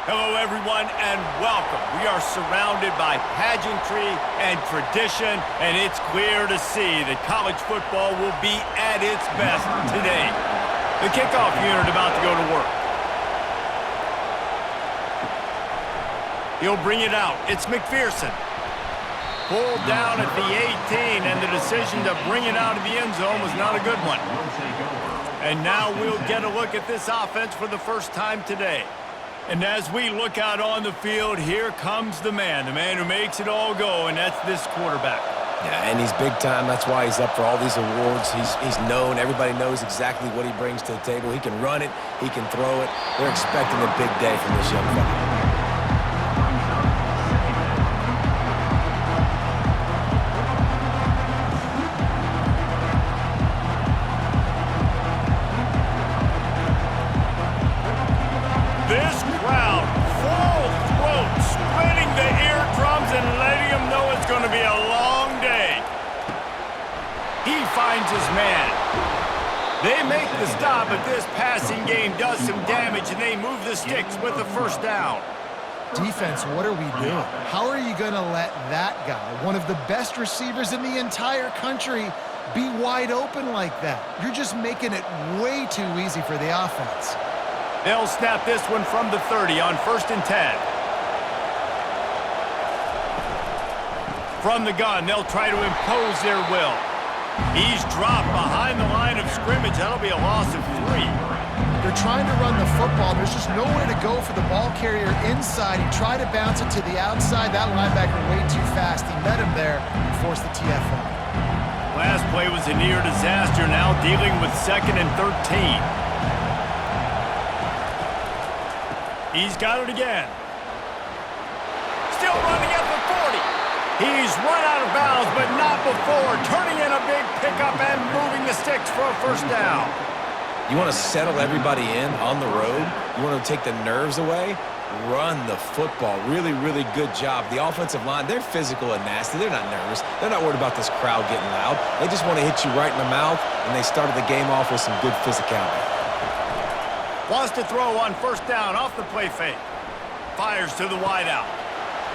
Hello, everyone, and welcome. We are surrounded by pageantry and tradition, and it's clear to see that college football will be at its best today. The kickoff unit about to go to work. He'll bring it out. It's McPherson. Pulled down at the 18, and the decision to bring it out of the end zone was not a good one. And now we'll get a look at this offense for the first time today. And as we look out on the field, here comes the man who makes it all go, and that's this quarterback. Yeah, and he's big time. That's why he's up for all these awards. He's known. Everybody knows exactly what he brings to the table. He can run it. He can throw it. They're expecting a big day from this young fella. This crowd, full throat, splitting the eardrums and letting them know it's going to be a long day. He finds his man. They make the stop, but this passing game does some damage, and they move the sticks with the first down. Defense, what are we doing? How are you going to let that guy, one of the best receivers in the entire country, be wide open like that? You're just making it way too easy for the offense. They'll snap this one from the 30 on 1st and 10. From the gun, they'll try to impose their will. He's dropped behind the line of scrimmage. That'll be a loss of 3. They're trying to run the football. There's just nowhere to go for the ball carrier inside. He tried to bounce it to the outside. That linebacker way too fast. He met him there and forced the TFL. Last play was a near disaster. Now dealing with 2nd and 13. He's got it again. Still running at the 40. He's run out of bounds, but not before. Turning in a big pickup and moving the sticks for a first down. You want to settle everybody in on the road? You want to take the nerves away? Run the football. Really, really good job. The offensive line, they're physical and nasty. They're not nervous. They're not worried about this crowd getting loud. They just want to hit you right in the mouth, and they started the game off with some good physicality. Wants to throw on 1st down off the play fake. Fires to the wideout.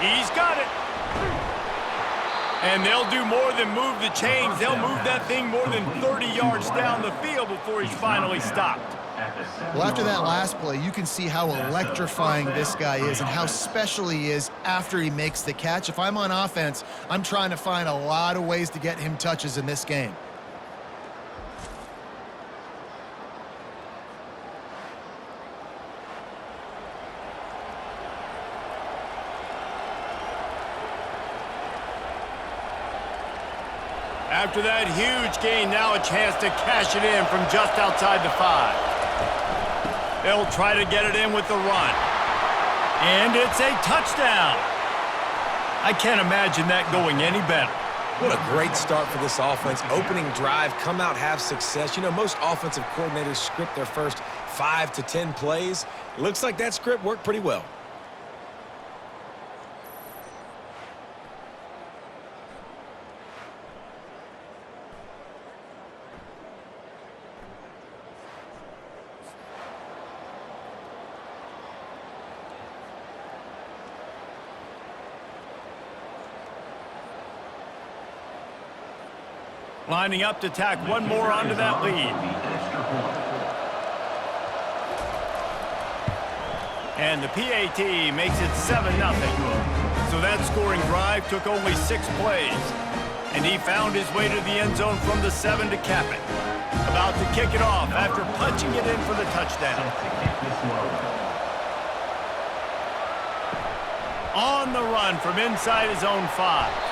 He's got it. And they'll do more than move the chains. They'll move that thing more than 30 yards down the field before he's finally stopped. Well, after that last play, you can see how electrifying this guy is and how special he is after he makes the catch. If I'm on offense, I'm trying to find a lot of ways to get him touches in this game. After that huge gain, now a chance to cash it in from just outside the 5. They'll try to get it in with the run. And it's a touchdown. I can't imagine that going any better. What a great start for this offense. Opening drive, come out, have success. You know, most offensive coordinators script their first 5 to 10 plays. It looks like that script worked pretty well. Lining up to tack one more onto that lead. And the PAT makes it 7-0. So that scoring drive took only 6 plays. And he found his way to the end zone from the 7 to cap it. About to kick it off after punching it in for the touchdown. On the run from inside his own 5.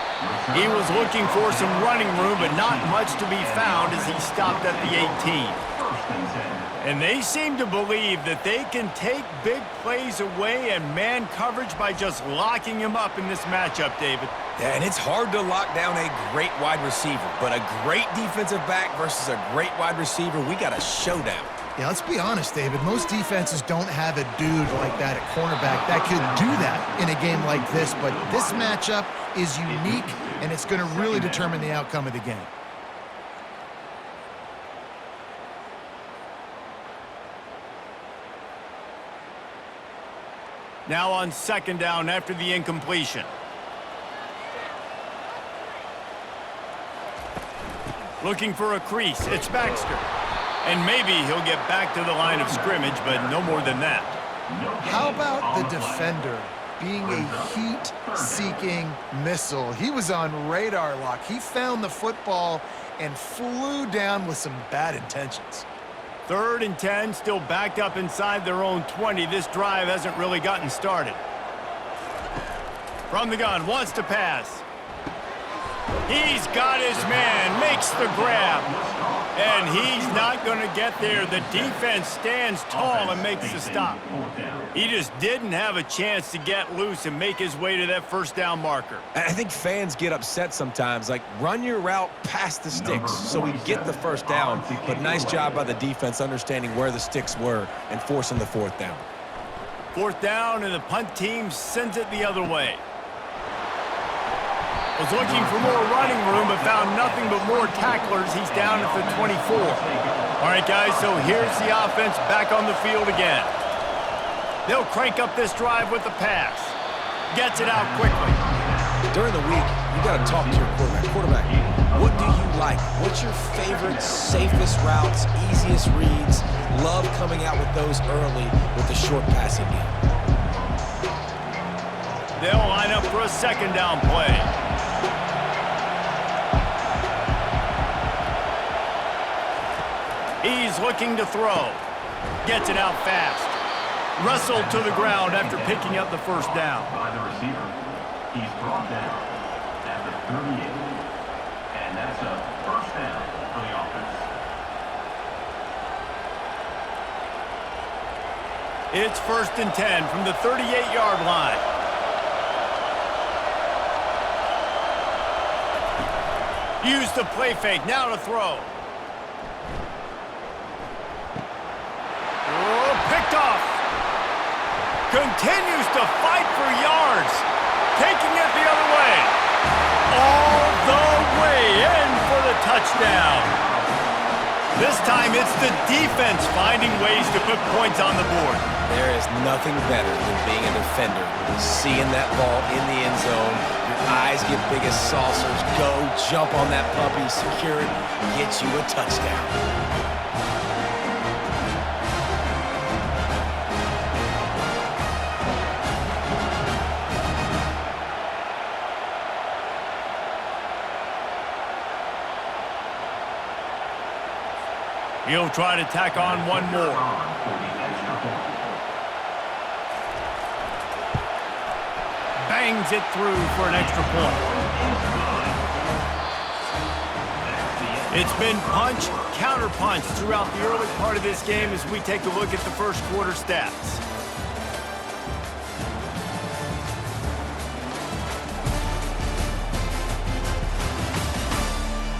He was looking for some running room, but not much to be found as he stopped at the 18. And they seem to believe that they can take big plays away and man coverage by just locking him up in this matchup, David. Yeah, and it's hard to lock down a great wide receiver, but a great defensive back versus a great wide receiver, we got a showdown. Yeah, let's be honest, David. Most defenses don't have a dude like that at cornerback that could do that in a game like this, but this matchup is unique, and it's going to really determine the outcome of the game. Now on second down after the incompletion. Looking for a crease. It's Baxter. And maybe he'll get back to the line of scrimmage, but no more than that. How about the defender being a heat-seeking missile? He was on radar lock. He found the football and flew down with some bad intentions. 3rd and 10, still backed up inside their own 20. This drive hasn't really gotten started. From the gun, wants to pass. He's got his man, makes the grab. And he's not going to get there. The defense stands tall and makes the stop. He just didn't have a chance to get loose and make his way to that first down marker. I think fans get upset sometimes, like run your route past the sticks so we get the first down. But nice job by the defense understanding where the sticks were and forcing the 4th down. 4th down, and the punt team sends it the other way. Was looking for more running room, but found nothing but more tacklers. He's down at the 24. All right, guys, so here's the offense back on the field again. They'll crank up this drive with the pass. Gets it out quickly. During the week, you got to talk to your quarterback. What do you like? What's your favorite, safest routes, easiest reads? Love coming out with those early with the short passing game. They'll line up for a second down play. He's looking to throw. Gets it out fast. Wrestled to the ground after picking up the first down. By the receiver. He's brought down at the 38. And that's a first down for the offense. It's 1st and 10 from the 38-yard line. Use the play fake. Now to throw. Picked off. Continues to fight for yards. Taking it the other way. All the way in for the touchdown. This time it's the defense finding ways to put points on the board. There is nothing better than being a defender. Seeing that ball in the end zone. Your eyes get big as saucers. Go, jump on that puppy, secure it, get you a touchdown. He'll try to tack on one more. Bangs it through for an extra point. It's been punch, counter punch throughout the early part of this game as we take a look at the first quarter stats.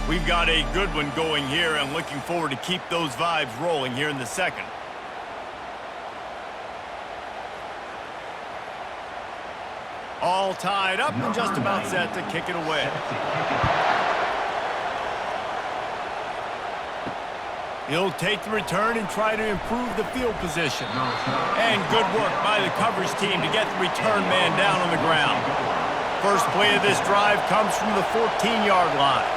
We've got a good one going here and looking forward to keep those vibes rolling here in the second. All tied up and just about set to kick it away. He'll take the return and try to improve the field position. And good work by the coverage team to get the return man down on the ground. First play of this drive comes from the 14-yard line.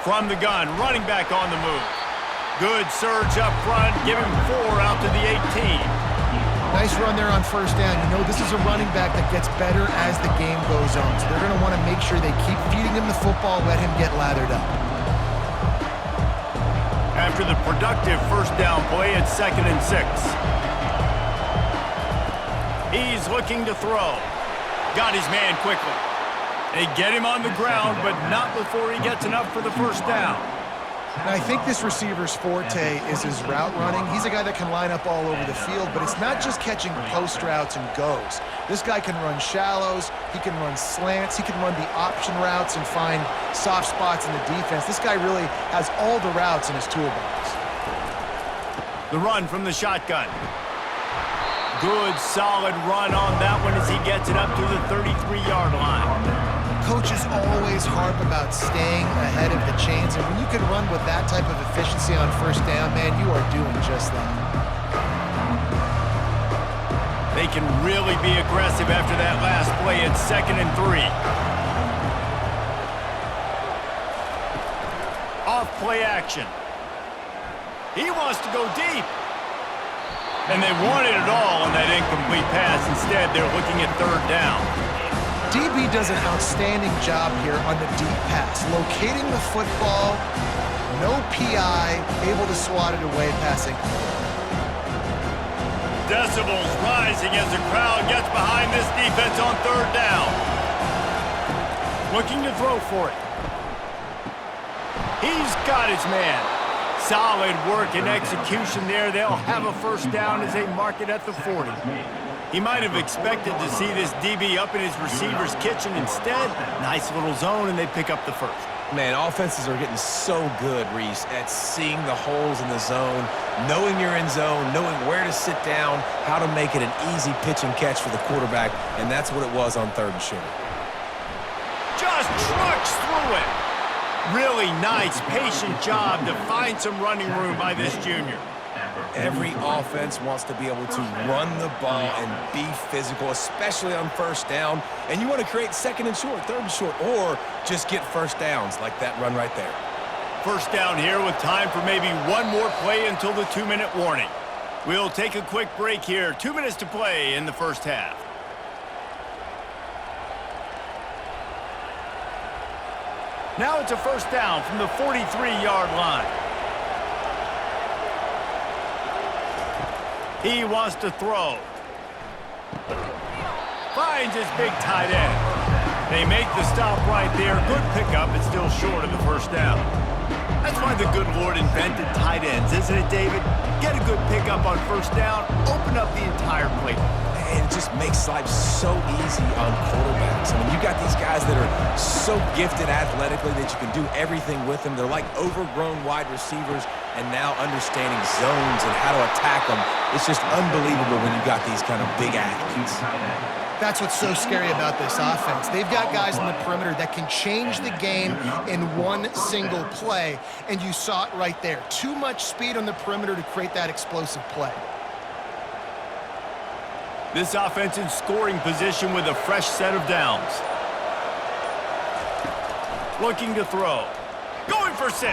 From the gun, running back on the move. Good surge up front, give him 4 out to the 18. Nice run there on first down. You know, this is a running back that gets better as the game goes on. So they're going to want to make sure they keep feeding him the football, let him get lathered up. After the productive first down play, it's 2nd and 6. He's looking to throw. Got his man quickly. They get him on the ground, but not before he gets enough for the first down. And I think this receiver's forte is his route running. He's a guy that can line up all over the field, but it's not just catching post routes and goes. This guy can run shallows, he can run slants, he can run the option routes and find soft spots in the defense. This guy really has all the routes in his toolbox. The run from the shotgun. Good, solid run on that one as he gets it up to the 33-yard line. Coaches always harp about staying ahead of the chains, and when you can run with that type of efficiency on first down, man, you are doing just that. can really be aggressive after that last play at 2nd and 3. Off play action. He wants to go deep. And they wanted it all on that incomplete pass. Instead, they're looking at 3rd down. DB does an outstanding job here on the deep pass, locating the football, no PI, able to swat it away passing. Decibels rising as the crowd gets behind this defense on 3rd down. Looking to throw for it. He's got his man. Solid work and execution there. They'll have a 1st down as they mark it at the 40. He might have expected to see this DB up in his receiver's kitchen. Instead, nice little zone, and they pick up the 1st. Man, offenses are getting so good, Reese, at seeing the holes in the zone, knowing you're in zone, knowing where to sit down, how to make it an easy pitch and catch for the quarterback, and that's what it was on 3rd and short. Just trucks through it. Really nice, patient job to find some running room by this junior. Every offense wants to be able to run the ball and be physical, especially on 1st down. And you want to create 2nd and short, 3rd and short, or just get 1st downs like that run right there. 1st down here with time for maybe one more play until the 2-minute warning. We'll take a quick break here. 2 minutes to play in the 1st half. Now it's a 1st down from the 43-yard line. He wants to throw. Finds his big tight end. They make the stop right there. Good pickup, but still short of the 1st down. That's why the good Lord invented tight ends, isn't it, David? Get a good pickup on 1st down, open up the entire plate. And it just makes life so easy on quarterbacks. I mean, you got these guys that are so gifted athletically that you can do everything with them. They're like overgrown wide receivers, and now understanding zones and how to attack them. It's just unbelievable when you got these kind of big athletes. That's what's so scary about this offense. They've got guys in the perimeter that can change the game in one single play, and you saw it right there. Too much speed on the perimeter to create that explosive play. This offense in scoring position with a fresh set of downs. Looking to throw. Going for 6.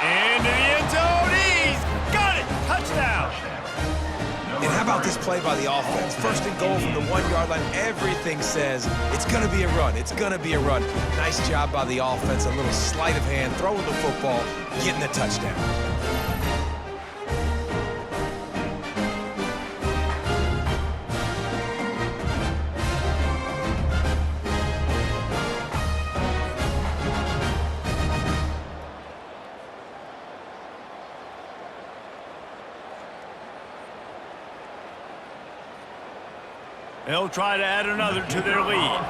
Into the end zone. He's got it. Touchdown. And how about this play by the offense? 1st and goal from the 1-yard line. Everything says it's going to be a run. It's going to be a run. Nice job by the offense. A little sleight of hand, throwing the football, getting the touchdown. They'll try to add another to their lead.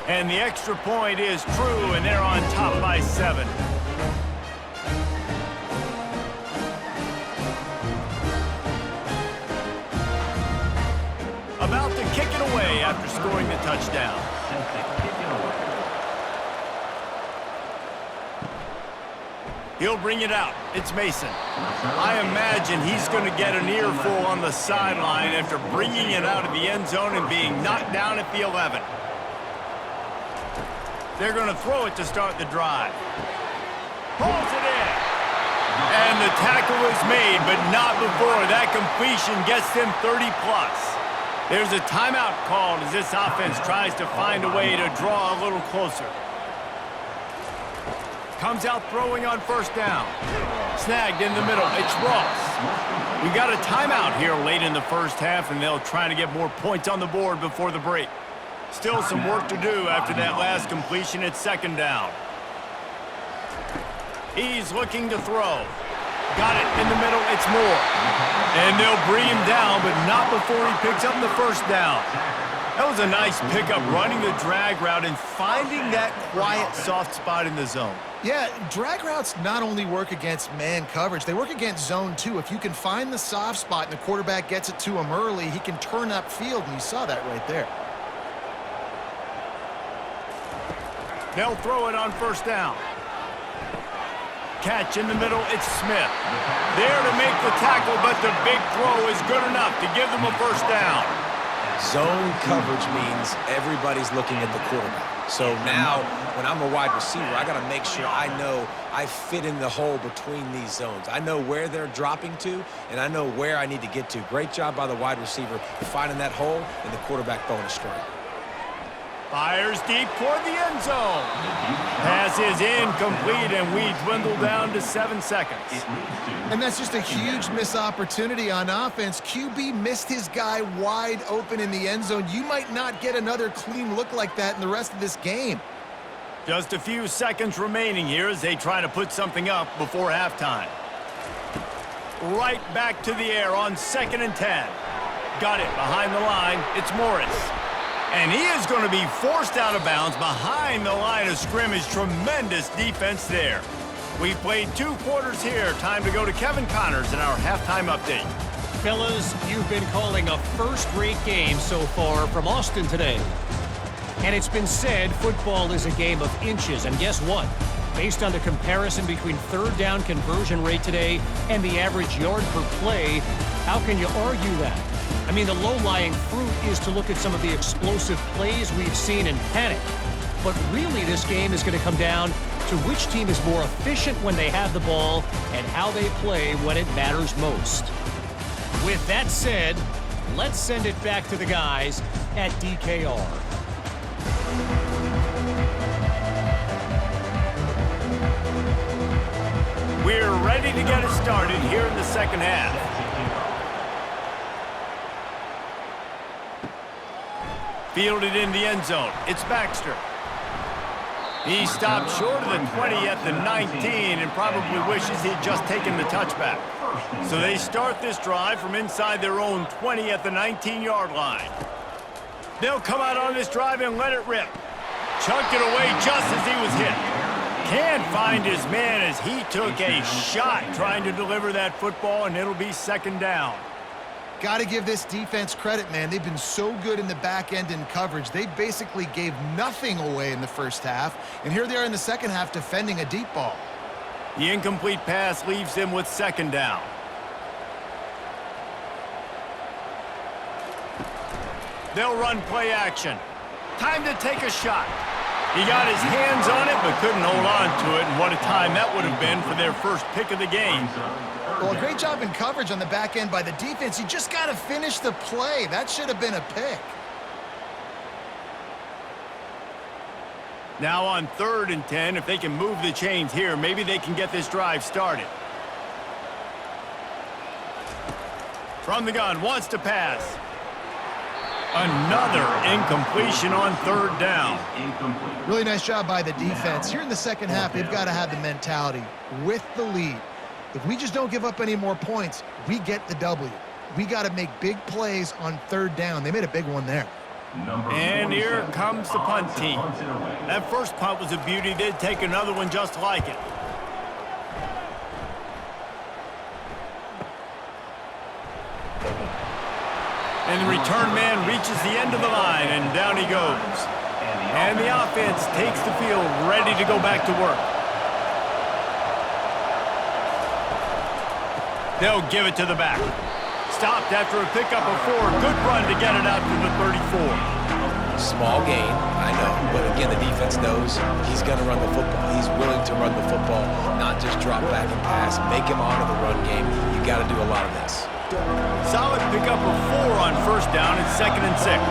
And the extra point is true, and they're on top by 7. About to kick it away after scoring the touchdown. He'll bring it out. It's Mason. I imagine he's going to get an earful on the sideline after bringing it out of the end zone and being knocked down at the 11. They're going to throw it to start the drive. Pulls it in. And the tackle is made, but not before that completion gets them 30-plus. There's a timeout called as this offense tries to find a way to draw a little closer. Comes out throwing on 1st down. Snagged in the middle. It's Ross. We got a timeout here late in the 1st half, and they'll try to get more points on the board before the break. Still some work to do after that last completion at 2nd down. He's looking to throw. Got it in the middle. It's Moore. And they'll bring him down, but not before he picks up the 1st down. That was a nice pickup, running the drag route and finding that quiet, soft spot in the zone. Yeah, drag routes not only work against man coverage, they work against zone too. If you can find the soft spot and the quarterback gets it to him early, he can turn upfield, and you saw that right there. They'll throw it on 1st down. catch in the middle. It's Smith. There to make the tackle, but the big throw is good enough to give them a first down. Zone coverage means everybody's looking at the quarterback. So now, when I'm a wide receiver, I got to make sure I know I fit in the hole between these zones. I know where they're dropping to, and I know where I need to get to. Great job by the wide receiver finding that hole, and the quarterback throwing a strike. Fires deep toward the end zone. Pass is incomplete, and we dwindle down to 7 seconds. And that's just a huge missed opportunity on offense. QB missed his guy wide open in the end zone. You might not get another clean look like that in the rest of this game. Just a few seconds remaining here as they try to put something up before halftime. Right back to the air on 2nd and 10. Got it behind the line. It's Morris. And he is going to be forced out of bounds behind the line of scrimmage. Tremendous defense there. We've played 2 quarters here. Time to go to Kevin Connors in our halftime update. Fellas, you've been calling a first-rate game so far from Austin today. And it's been said football is a game of inches. And guess what? Based on the comparison between third down conversion rate today and the average yard per play, how can you argue that? I mean, the low-lying fruit is to look at some of the explosive plays we've seen and panic. But really, this game is going to come down to which team is more efficient when they have the ball and how they play when it matters most. With that said, let's send it back to the guys at DKR. We're ready to get it started here in the second half. Fielded in the end zone. It's Baxter. He stopped short of the 20 at the 19 and probably wishes he'd just taken the touchback. So they start this drive from inside their own 20 at the 19-yard line. They'll come out on this drive and let it rip. Chucked it away just as he was hit. Can't find his man as he took a shot trying to deliver that football, and it'll be 2nd down. Got to give this defense credit, man. They've been so good in the back end in coverage. They basically gave nothing away in the first half, and here they are in the second half defending a deep ball. The incomplete pass leaves them with 2nd down. They'll run play action. Time to take a shot. He got his hands on it but couldn't hold on to it, and what a time that would have been for their first pick of the game. Well, a great job in coverage on the back end by the defense. You just got to finish the play. That should have been a pick. Now on 3rd and 10, if they can move the chains here, maybe they can get this drive started. From the gun, wants to pass. Another incompletion on 3rd down. Really nice job by the defense. Here in the second half, they've got to have the mentality with the lead. If we just don't give up any more points, we get the W. We got to make big plays on 3rd down. They made a big one there. And here comes the punt team. That first punt was a beauty. They'd take another one just like it. And the return man reaches the end of the line, and down he goes. And the offense takes the field, ready to go back to work. They'll give it to the back. Stopped after a pickup of 4. Good run to get it out to the 34. Small gain, I know, but again, the defense knows he's going to run the football. He's willing to run the football, not just drop back and pass. Make him honor the run game. You got to do a lot of this. Solid pickup of 4 on 1st down. It's 2nd and 6.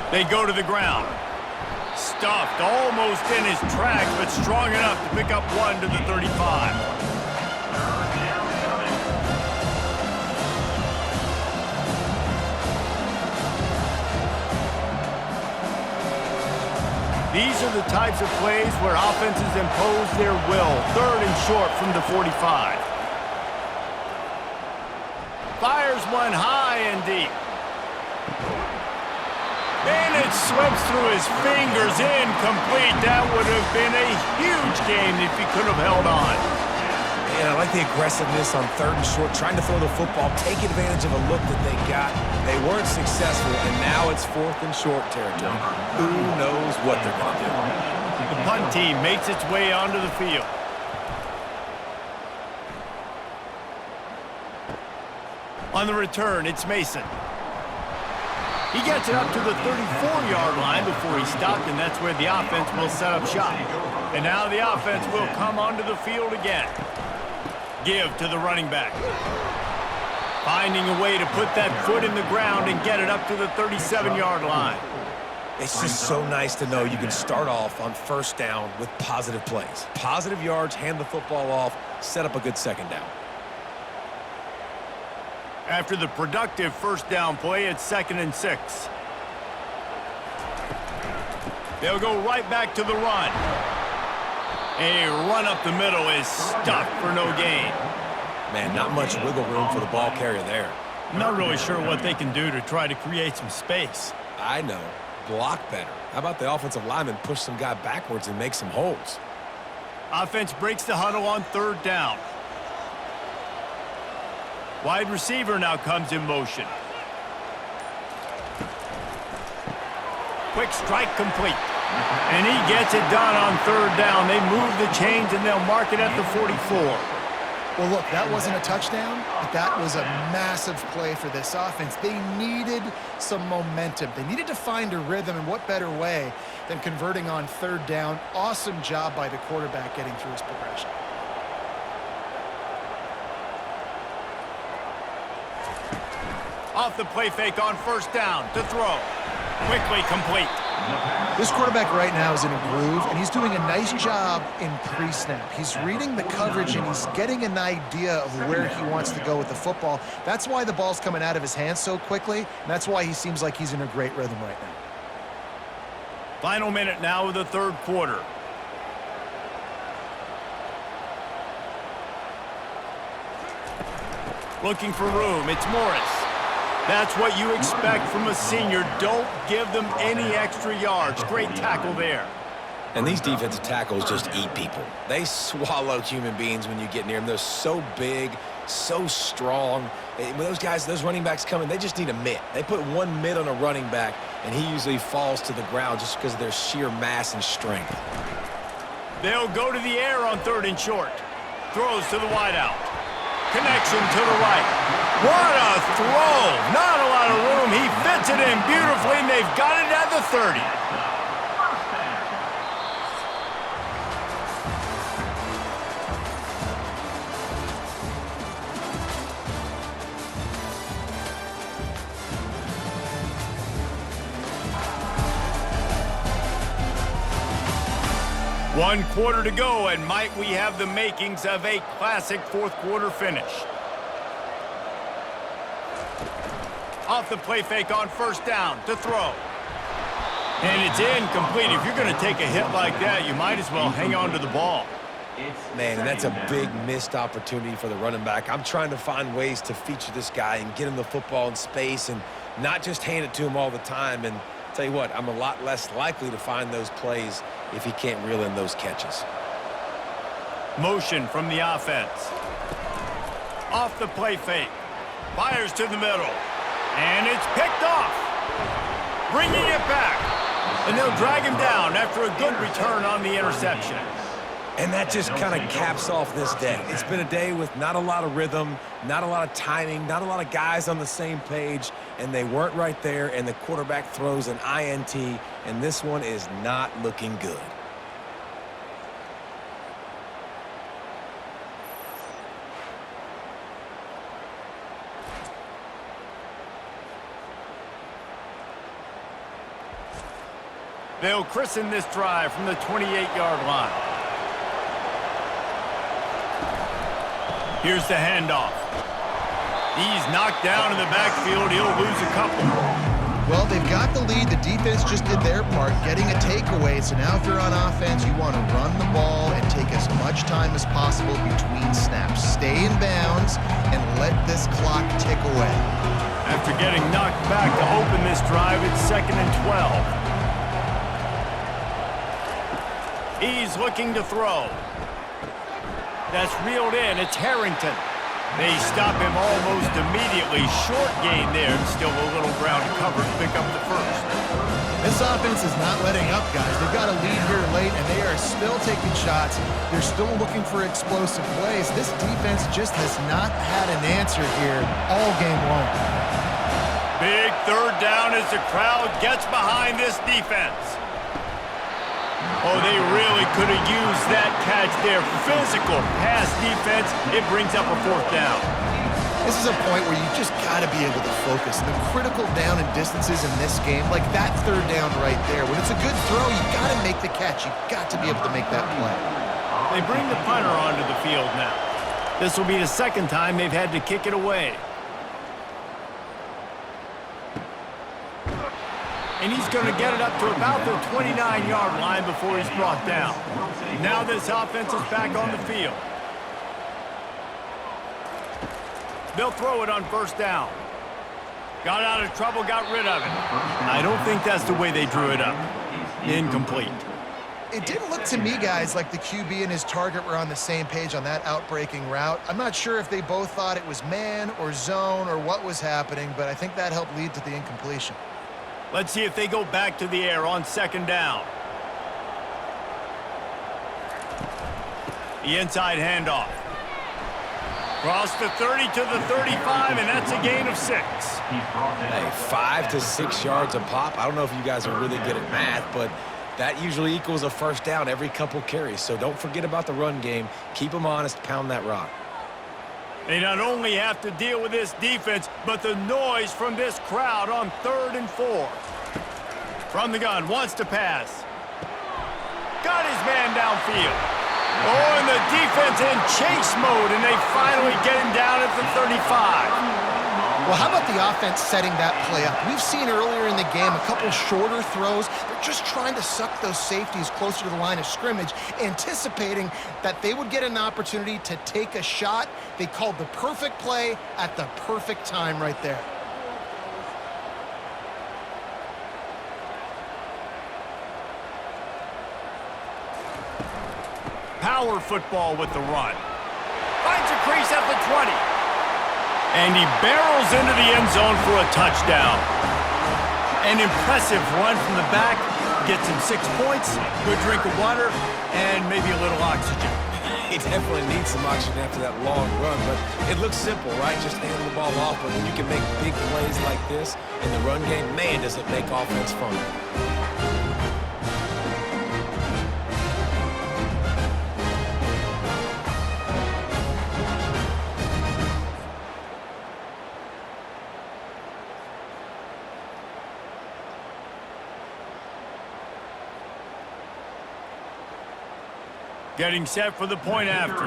They go to the ground. Stuffed almost in his tracks, but strong enough to pick up 1 to the 35. These are the types of plays where offenses impose their will. 3rd and short from the 45. Fires one high and deep. And it slips through his fingers, incomplete. That would have been a huge game if he could have held on. And I like the aggressiveness on 3rd and short, trying to throw the football, take advantage of a look that they got. They weren't successful, and now it's 4th and short territory. Who knows what they're going to do? punt team makes its way onto the field. On the return, it's Mason. He gets it up to the 34-yard line before he stopped, and that's where the offense will set up shop. And now the offense will come onto the field again. Give to the running back. Finding a way to put that foot in the ground and get it up to the 37-yard line. It's just so nice to know you can start off on first down with positive plays. Positive yards, hand the football off, set up a good second down. After the productive first down play, it's 2nd and 6. They'll go right back to the run. A run up the middle is stuffed for no gain. Man, not much wiggle room for the ball carrier there. I'm not really sure what they can do to try to create some space. I know. Block better. How about the offensive lineman push some guy backwards and make some holes? Offense breaks the huddle on 3rd down. Wide receiver now comes in motion. Quick strike complete. And he gets it done on 3rd down. They move the chains and they'll mark it at the 44. Well, look, that wasn't a touchdown, but that was a massive play for this offense. They needed some momentum. They needed to find a rhythm, and what better way than converting on 3rd down. Awesome job by the quarterback getting through his progression. Off the play fake on 1st down to throw. Quickly complete. This quarterback right now is in a groove, and he's doing a nice job in pre-snap. He's reading the coverage, and he's getting an idea of where he wants to go with the football. That's why the ball's coming out of his hands so quickly, and that's why he seems like he's in a great rhythm right now. Final minute now of the 3rd quarter. Looking for room, it's Morris. That's what you expect from a senior. Don't give them any extra yards. Great tackle there. And these defensive tackles just eat people. They swallow human beings when you get near them. They're so big, so strong. When those guys, those running backs come in, they just need a mitt. They put one mitt on a running back, and he usually falls to the ground just because of their sheer mass and strength. They'll go to the air on 3rd and short. Throws to the wideout. Connection to the right. What a throw! Not a lot of room. He fits it in beautifully, and they've got it at the 30. One quarter to go, and might we have the makings of a classic 4th quarter finish. Off the play fake on 1st down to throw. And it's incomplete. If you're going to take a hit like that, you might as well hang on to the ball. Man, and that's a big missed opportunity for the running back. I'm trying to find ways to feature this guy and get him the football in space and not just hand it to him all the time. And tell you what, I'm a lot less likely to find those plays if he can't reel in those catches. Motion from the offense. Off the play fake. Fires to the middle. And it's picked off. Bringing it back. And they'll drag him down after a good return on the interception. And that just kind of caps off this day. It's been a day with not a lot of rhythm, not a lot of timing, not a lot of guys on the same page, and they weren't right there, and the quarterback throws an INT, and this one is not looking good. They'll christen this drive from the 28-yard line. Here's the handoff. He's knocked down in the backfield. He'll lose a couple. Well, they've got the lead. The defense just did their part, getting a takeaway. So now if you're on offense, you want to run the ball and take as much time as possible between snaps. Stay in bounds and let this clock tick away. After getting knocked back to open this drive, it's 2nd and 12. He's looking to throw. That's reeled in. It's Harrington. They stop him almost immediately. Short gain there, and still a little ground to cover to pick up the first. This offense is not letting up, guys. They've got a lead here late, and they are still taking shots. They're still looking for explosive plays. This defense just has not had an answer here all game long. Big third down as the crowd gets behind this defense. Oh, they really could have used that catch there. Physical pass defense. It brings up a fourth down. This is a point where you just got to be able to focus. The critical down and distances in this game, like that third down right there. When it's a good throw, you got to make the catch. You got to be able to make that play. They bring the punter onto the field now. This will be the second time they've had to kick it away. And he's going to get it up to about the 29-yard line before he's brought down. Now this offense is back on the field. They'll throw it on first down. Got out of trouble, got rid of it. I don't think that's the way they drew it up. Incomplete. It didn't look to me, guys, like the QB and his target were on the same page on that outbreaking route. I'm not sure if they both thought it was man or zone or what was happening, but I think that helped lead to the incompletion. Let's see if they go back to the air on second down. The inside handoff. Cross the 30 to the 35, and that's a gain of 6. Hey, 5 to 6 yards a pop. I don't know if you guys are really good at math, but that usually equals a first down every couple carries. So don't forget about the run game. Keep them honest, pound that rock. They not only have to deal with this defense, but the noise from this crowd on 3rd and 4. From the gun, wants to pass. Got his man downfield. Oh, and the defense in chase mode, and they finally get him down at the 35. Well, how about the offense setting that play up? We've seen earlier in the game a couple shorter throws. They're just trying to suck those safeties closer to the line of scrimmage, anticipating that they would get an opportunity to take a shot. They called the perfect play at the perfect time right there. Power football with the run. Finds a crease at the 20. And he barrels into the end zone for a touchdown. An impressive run from the back. Gets him 6 points, good drink of water, and maybe a little oxygen. He definitely needs some oxygen after that long run, but it looks simple, right? Just hand the ball off, but when you can make big plays like this in the run game, man, does it make offense fun. Getting set for the point after.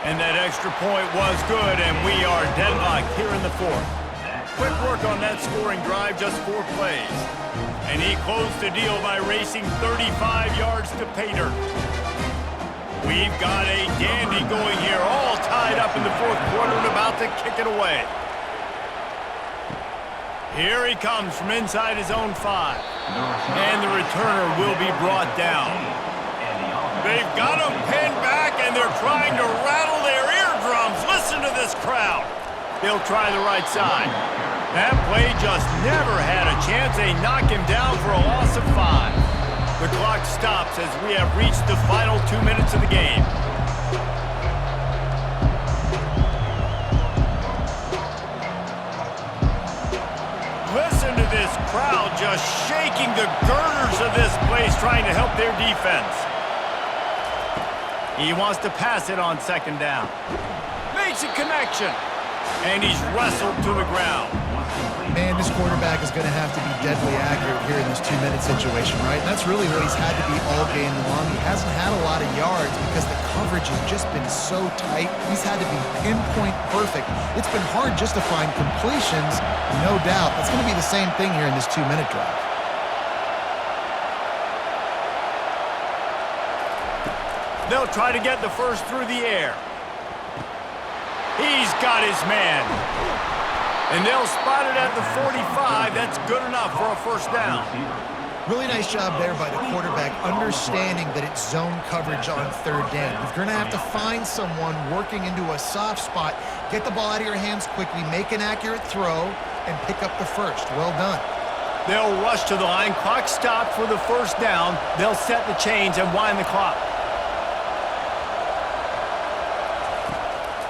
And that extra point was good, and we are deadlocked here in the 4th. Quick work on that scoring drive, just 4 plays. And he closed the deal by racing 35 yards to pay dirt. We've got a dandy going here, all tied up in the 4th quarter and about to kick it away. Here he comes from inside his own 5. And the returner will be brought down. They've got him pinned back, and they're trying to rattle their eardrums. Listen to this crowd. They'll try the right side. That play just never had a chance. They knock him down for a loss of 5. The clock stops as we have reached the final 2 minutes of the game. Listen to this crowd just shaking the girders of this place, trying to help their defense. He wants to pass it on second down. Makes a connection. And he's wrestled to the ground. Man, this quarterback is going to have to be deadly accurate here in this 2-minute situation, right? And that's really what he's had to be all game long. He hasn't had a lot of yards because the coverage has just been so tight. He's had to be pinpoint perfect. It's been hard just to find completions, no doubt. That's going to be the same thing here in this 2-minute drive. They'll try to get the first through the air. He's got his man. And they'll spot it at the 45. That's good enough for a first down. Really nice job there by the quarterback, understanding that it's zone coverage on third down. You're going to have to find someone working into a soft spot, get the ball out of your hands quickly, make an accurate throw, and pick up the first. Well done. They'll rush to the line. Clock stopped for the first down. They'll set the chains and wind the clock.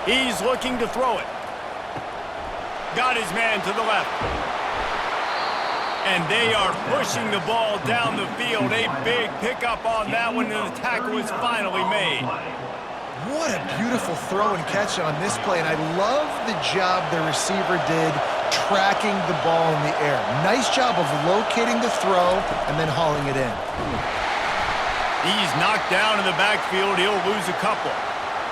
He's looking to throw it. Got his man to the left. And they are pushing the ball down the field. A big pickup on that one, and the tackle is finally made. What a beautiful throw and catch on this play, and I love the job the receiver did tracking the ball in the air. Nice job of locating the throw and then hauling it in. He's knocked down in the backfield. He'll lose a couple.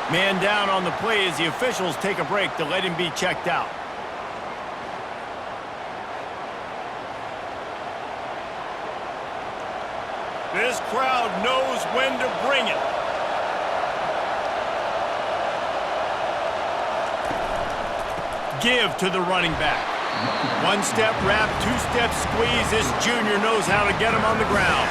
Man down on the play as the officials take a break to let him be checked out. This crowd knows when to bring it. Give to the running back. One-step wrap, two-step squeeze. This junior knows how to get him on the ground.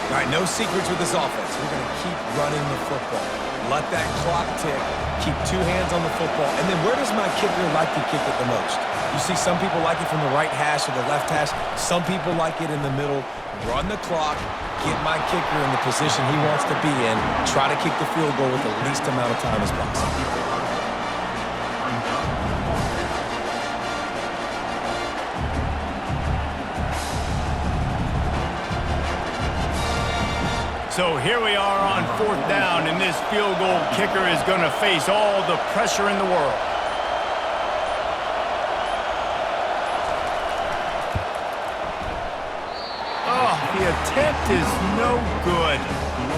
All right, no secrets with this offense. We're going to keep running the football. Let that clock tick. Keep two hands on the football. And then where does my kicker like to kick it the most? You see some people like it from the right hash or the left hash. Some people like it in the middle. Run the clock. Get my kicker in the position he wants to be in. Try to kick the field goal with the least amount of time as possible. So here we are on fourth down, and this field goal kicker is going to face all the pressure in the world. Oh, the attempt is no good.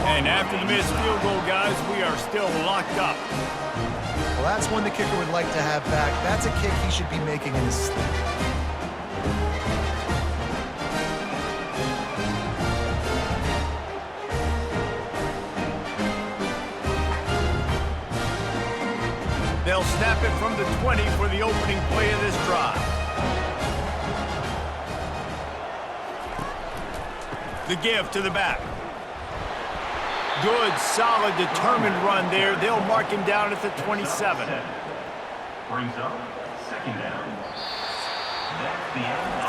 And after the missed field goal, guys, we are still locked up. Well, that's one the kicker would like to have back. That's a kick he should be making in his sleep. They'll snap it from the 20 for the opening play of this drive. The give to the back. Good, solid, determined run there. They'll mark him down at the 27. Brings up second down.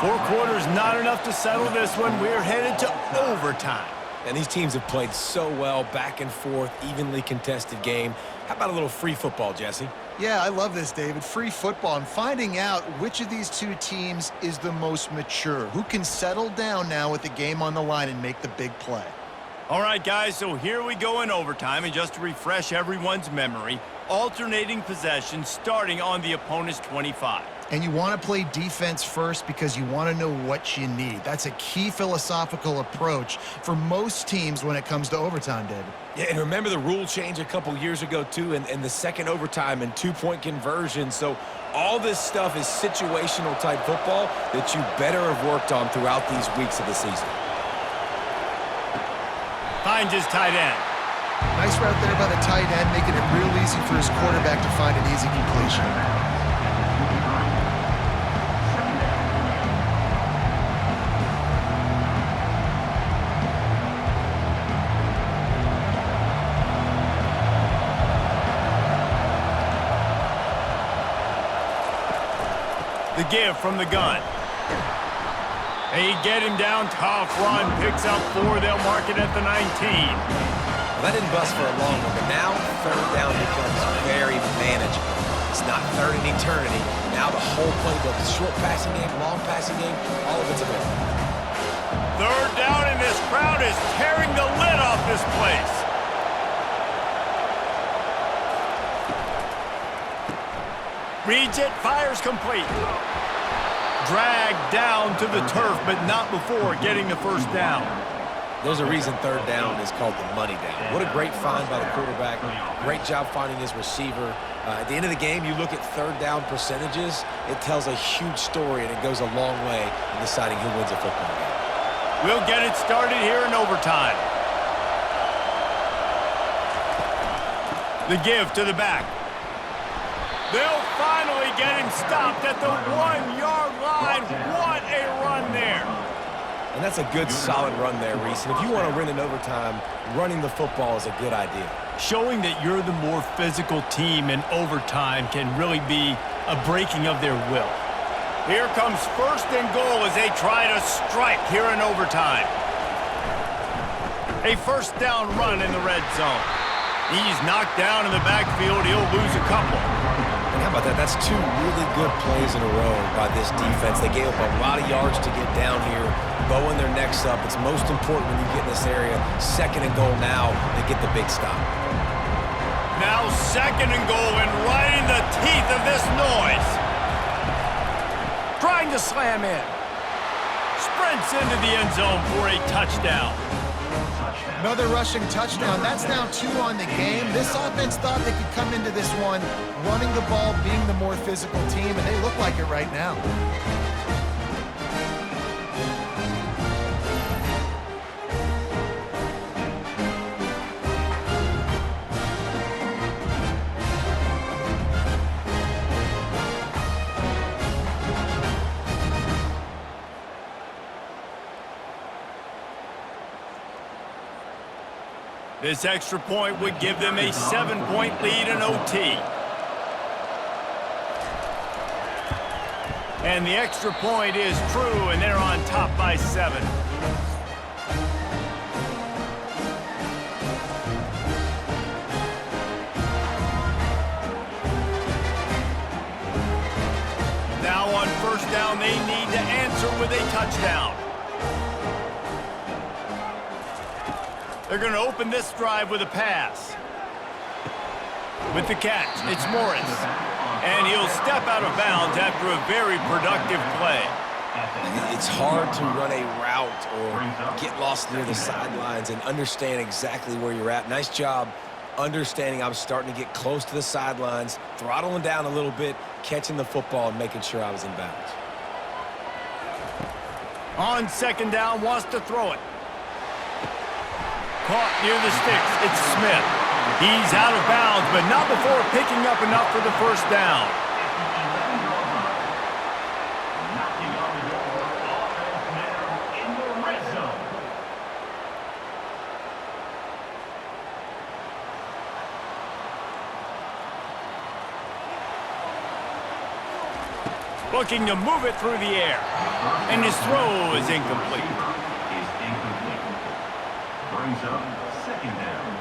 Four quarters, not enough to settle this one. We're headed to overtime. And these teams have played so well, back and forth, evenly contested game. How about a little free football, Jesse? Yeah, I love this, David. Free football. I'm finding out which of these two teams is the most mature, who can settle down now with the game on the line and make the big play. All right, guys, so here we go in overtime, and just to refresh everyone's memory, alternating possession starting on the opponent's 25. And you want to play defense first because you want to know what you need. That's a key philosophical approach for most teams when it comes to overtime, David. Yeah, and remember the rule change a couple years ago, too, and the second overtime and two-point conversion. So all this stuff is situational type football that you better have worked on throughout these weeks of the season. Finds his tight end. Nice route there by the tight end, making it real easy for his quarterback to find an easy completion. The give from the gun. They get him down, tough run, picks up 4. They'll mark it at the 19. Well, that didn't bust for a long one, but now third down becomes very manageable. It's not third in eternity. Now the whole playbook, short passing game, long passing game, all of it's available. Third down, and this crowd is tearing the lid off this place. Reads it, fires complete. Dragged down to the turf, but not before getting the first down. There's a reason third down is called the money down. What a great find by the quarterback. Great job finding his receiver. At the end of the game, you look at third down percentages, it tells a huge story, and it goes a long way in deciding who wins a football game. We'll get it started here in overtime. The give to the back. They'll finally get him stopped at the 1-yard line. What a run there. And that's a good, solid run there, Reese. And if you want to win in overtime, running the football is a good idea. Showing that you're the more physical team in overtime can really be a breaking of their will. Here comes 1st and goal as they try to strike here in overtime. A 1st down run in the red zone. He's knocked down in the backfield. He'll lose a couple. And how about that? That's 2 really good plays in a row by this defense. They gave up a lot of yards to get down here, bowing their necks up. It's most important when you get in this area. 2nd and goal now, they get the big stop. Now 2nd and goal, and right in the teeth of this noise. Trying to slam in. Sprints into the end zone for a touchdown. Another rushing touchdown. That's now 2 on the game. This offense thought they could come into this one running the ball, being the more physical team, and they look like it right now. This extra point would give them a 7-point lead in OT. And the extra point is true, and they're on top by 7. Now on 1st down, they need to answer with a touchdown. They're going to open this drive with a pass. With the catch, it's Morris. And he'll step out of bounds after a very productive play. It's hard to run a route or get lost near the sidelines and understand exactly where you're at. Nice job understanding I was starting to get close to the sidelines, throttling down a little bit, catching the football and making sure I was in bounds. On 2nd down, wants to throw it. Caught near the sticks. It's Smith. He's out of bounds, but not before picking up enough for the 1st down. Knocking on the door, offense now in the red zone. Looking to move it through the air. And his throw is incomplete. Brings up 2nd down.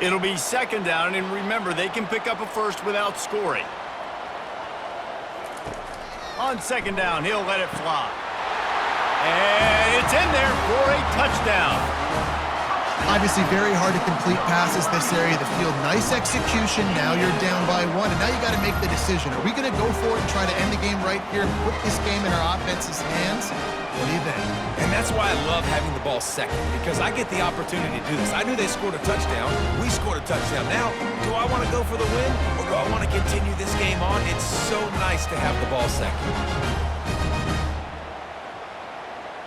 It'll be 2nd down, and remember, they can pick up a 1st without scoring. On 2nd down, he'll let it fly. And it's in there for a touchdown. Obviously very hard to complete passes this area of the field. Nice execution. Now you're down by 1, and now you got to make the decision. Are we going to go for it and try to end the game right here and put this game in our offense's hands? What do you think? And that's why I love having the ball 2nd, because I get the opportunity to do this. I knew they scored a touchdown. We scored a touchdown. Now, do I want to go for the win, or do I want to continue this game on? It's so nice to have the ball 2nd.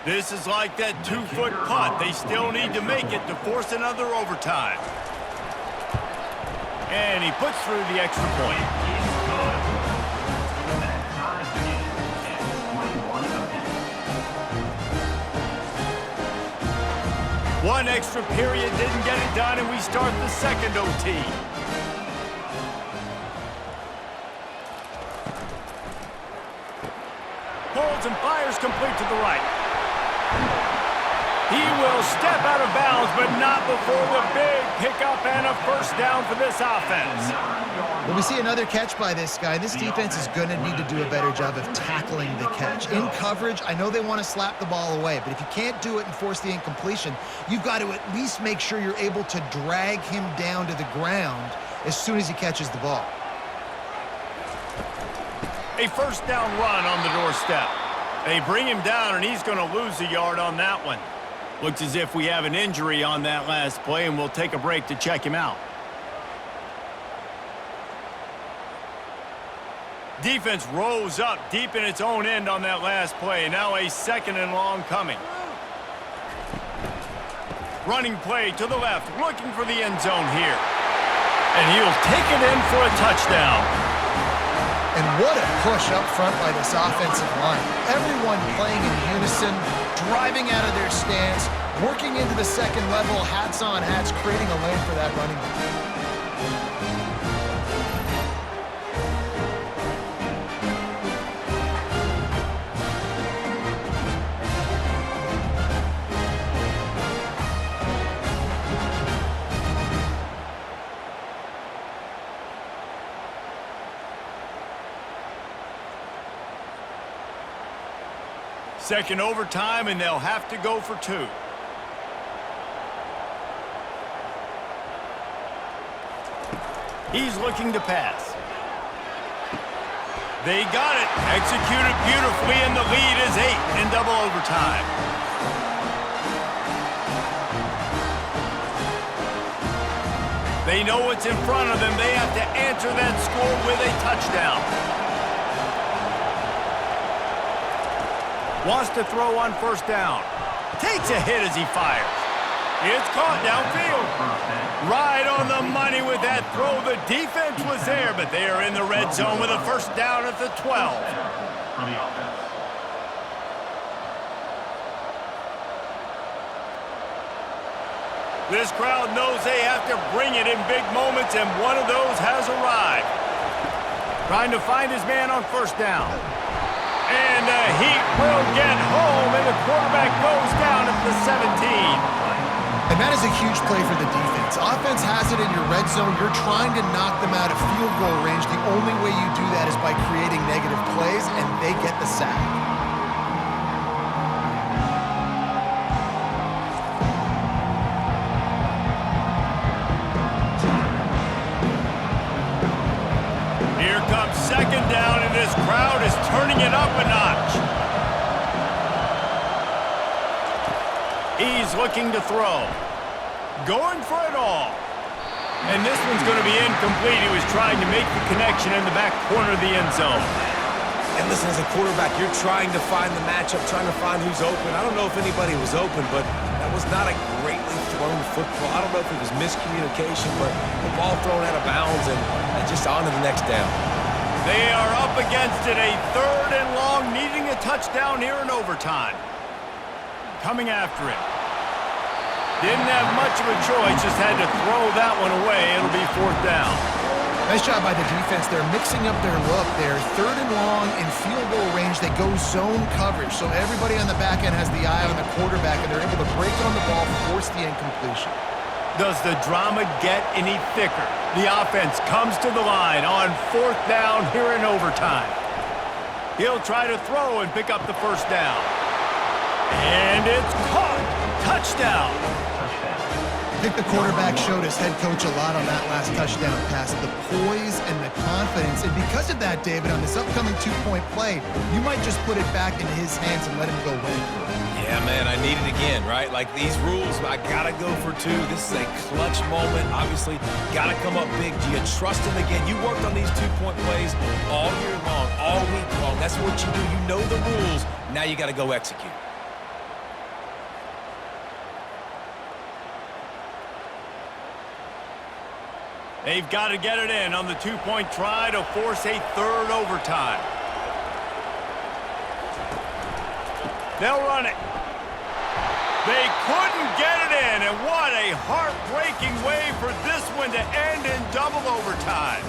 This is like that 2-foot putt. They still need to make it to force another overtime. And he puts through the extra point. One extra period didn't get it done, and we start the 2nd OT. Pulls and fires complete to the right. He will step out of bounds, but not before the big pickup and a 1st down for this offense. Well, we see another catch by this guy. This defense is going to need to do a better job of tackling the catch. In coverage, I know they want to slap the ball away, but if you can't do it and force the incompletion, you've got to at least make sure you're able to drag him down to the ground as soon as he catches the ball. A 1st down run on the doorstep. They bring him down, and he's going to lose a yard on that one. Looks as if we have an injury on that last play, and we'll take a break to check him out. Defense rose up deep in its own end on that last play. Now a 2nd and long coming. Running play to the left, looking for the end zone here. And he'll take it in for a touchdown. And what a push up front by this offensive line. Everyone playing in unison, driving out of their stance, working into the second level, hats on hats, creating a lane for that running back. Second overtime, and they'll have to go for 2. He's looking to pass. They got it. Executed beautifully, and the lead is 8 in double overtime. They know what's in front of them. They have to answer that score with a touchdown. Wants to throw on first down. Takes a hit as he fires. It's caught downfield. Right on the money with that throw. The defense was there, but they are in the red zone with a first down at the 12. This crowd knows they have to bring it in big moments, and one of those has arrived. Trying to find his man on first down. And the Heat will get home, and the quarterback goes down at the 17. And that is a huge play for the defense. Offense has it in your red zone. You're trying to knock them out of field goal range. The only way you do that is by creating negative plays, and they get the sack. Here comes second down, and this crowd is turning it up a notch. He's looking to throw. Going for it all. And this one's going to be incomplete. He was trying to make the connection in the back corner of the end zone. And listen, as a quarterback, you're trying to find the matchup, trying to find who's open. I don't know if anybody was open, but that was not a greatly thrown football. I don't know if it was miscommunication, but the ball thrown out of bounds and just on to the next down. They are up against it, a third and long, needing a touchdown here in overtime. Coming after it. Didn't have much of a choice, just had to throw that one away. It'll be fourth down. Nice job by the defense. They're mixing up their look. They're third and long in field goal range. They go zone coverage, so everybody on the back end has the eye on the quarterback, and they're able to break on the ball, force the incompletion. Does the drama get any thicker? The offense comes to the line on fourth down here in overtime. He'll try to throw and pick up the first down. And it's caught. Touchdown. I think the quarterback showed his head coach a lot on that last touchdown pass, the poise and the confidence. And because of that, David, on this upcoming two-point play, you might just put it back into his hands and let him go win. Yeah, man, I need it again, right? Like these rules, I got to go for 2. This is a clutch moment. Obviously, got to come up big. Do you trust him again? You worked on these two-point plays all year long, all week long. That's what you do. You know the rules. Now you got to go execute. They've got to get it in on the two-point try to force a third overtime. They'll run it. They couldn't get it in, and what a heartbreaking way for this one to end in double overtime.